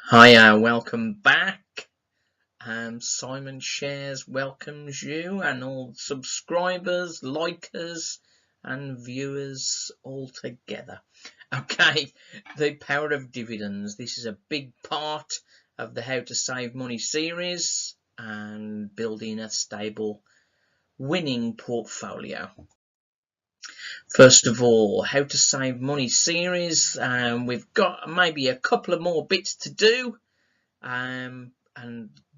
Hiya, welcome back. Simon Shares welcomes you and all subscribers, likers, and viewers all together. Okay, the power of dividends. This is a big part of the How to Save Money series and building a stable, winning portfolio. First of all, How to Save Money series. We've got maybe a couple of more bits to do. And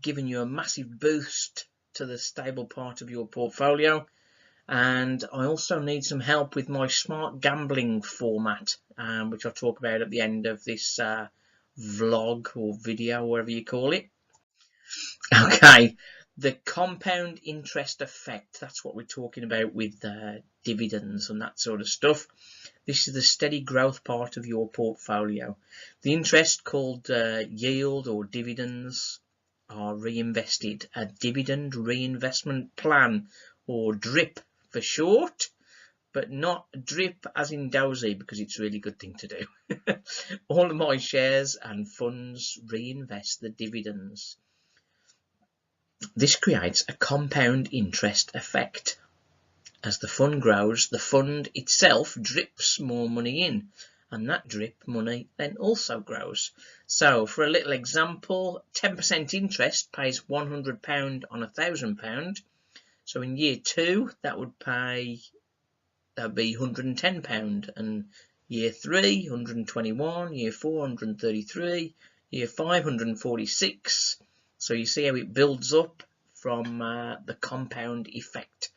giving you a massive boost to the stable part of your portfolio. And I also need some help with my smart gambling format, which I'll talk about at the end of this vlog or video, whatever you call it. Okay, the compound interest effect, that's what we're talking about with dividends and that sort of stuff. This is the steady growth part of your portfolio. The interest, called yield or dividends, are reinvested. A dividend reinvestment plan, or DRIP for short, but not DRIP as in dozy, because it's a really good thing to do. All of my shares and funds reinvest the dividends. This creates a compound interest effect. As the fund grows, the fund itself drips more money in, and that drip money then also grows. So for a little example, 10% interest pays £100 on £1,000. So in year 2 that would be £110, and year 3 121, year 4 133, year 5 146. So you see how it builds up from the compound effect.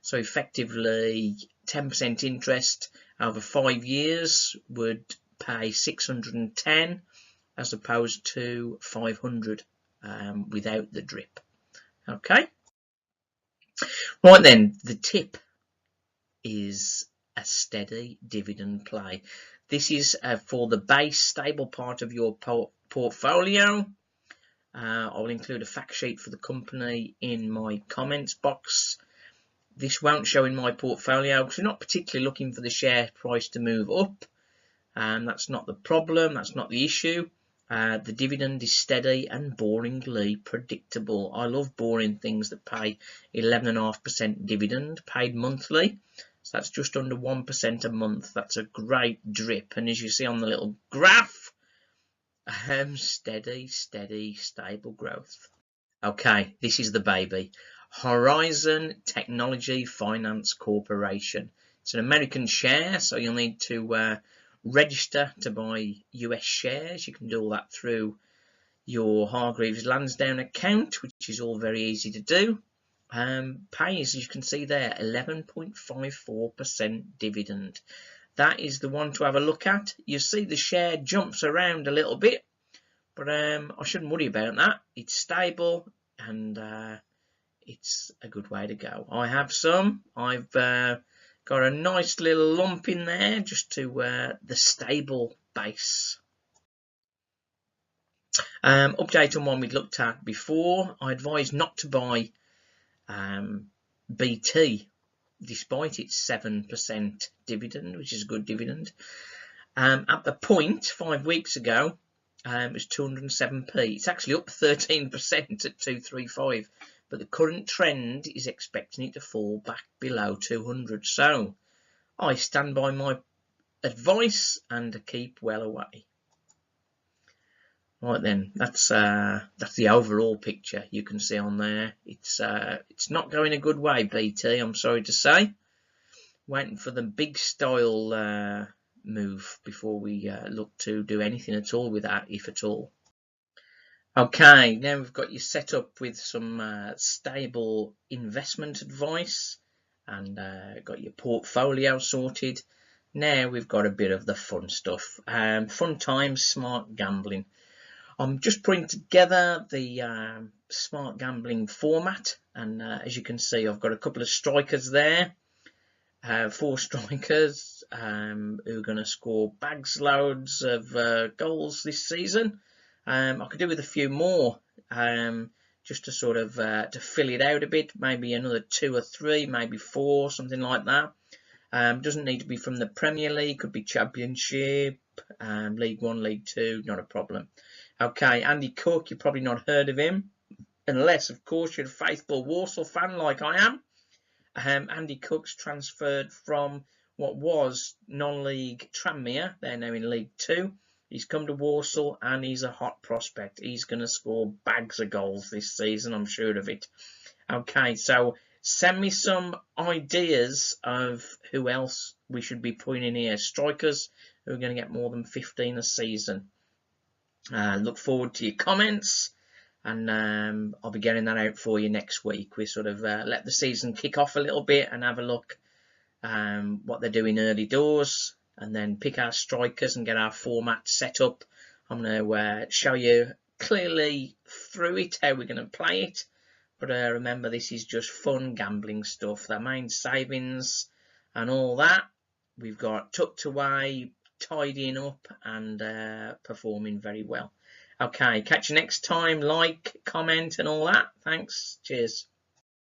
So effectively 10% interest over 5 years would pay 610 as opposed to 500 without the drip. Okay. Right then, the tip is a steady dividend play. This is for the base stable part of your portfolio. I'll include a fact sheet for the company in my comments box. This won't show in my portfolio because we're not particularly looking for the share price to move up. That's not the problem, that's not the issue. The dividend is steady and boringly predictable. I love boring things that pay 11.5% dividend paid monthly. So that's just under 1% a month. That's a great drip. And as you see on the little graph, steady, stable growth. Okay, this is the baby. Horizon Technology Finance Corporation. It's an American share, so you'll need to register to buy US shares. You can do all that through your Hargreaves Lansdown account, which is all very easy to do. Pays, as you can see there, 11.54% dividend. That is the one to have a look at. You see the share jumps around a little bit, but I shouldn't worry about that. It's stable and it's a good way to go. I have some. I've got a nice little lump in there just to the stable base. Update on one we'd looked at before. I advise not to buy BT despite its 7% dividend, which is a good dividend. At the point 5 weeks ago, it was 207p. It's actually up 13% at 235, but the current trend is expecting it to fall back below 200. So I stand by my advice and keep well away. Right then, that's the overall picture you can see on there. It's not going a good way, BT, I'm sorry to say. Waiting for the big style move before we look to do anything at all with that, if at all. Okay, now we've got you set up with some stable investment advice and got your portfolio sorted. Now we've got a bit of the fun stuff. Fun times, smart gambling. I'm just putting together the smart gambling format, and as you can see, I've got a couple of strikers there. 4 strikers who are going to score bags loads of goals this season. I could do with a few more just to sort of to fill it out a bit, maybe another 2 or 3, maybe 4, something like that. Doesn't need to be from the Premier League, could be Championship, up. League 1, League 2, not a problem. Okay, Andy Cook, you've probably not heard of him, unless, of course, you're a faithful Walsall fan like I am. Andy Cook's transferred from what was non-league Tranmere. They're now in League 2. He's come to Walsall and he's a hot prospect. He's going to score bags of goals this season, I'm sure of it. Okay, so send me some ideas of who else we should be putting in here. Strikers who are going to get more than 15 a season. Look forward to your comments, and I'll be getting that out for you next week. We sort of let the season kick off a little bit and have a look what they're doing early doors, and then pick our strikers and get our format set up. I'm going to show you clearly through it how we're going to play it. But remember, this is just fun gambling stuff. That main savings and all that, we've got tucked away, tidying up and performing very well. Okay, catch you next time. Like, comment and all that. Thanks. Cheers.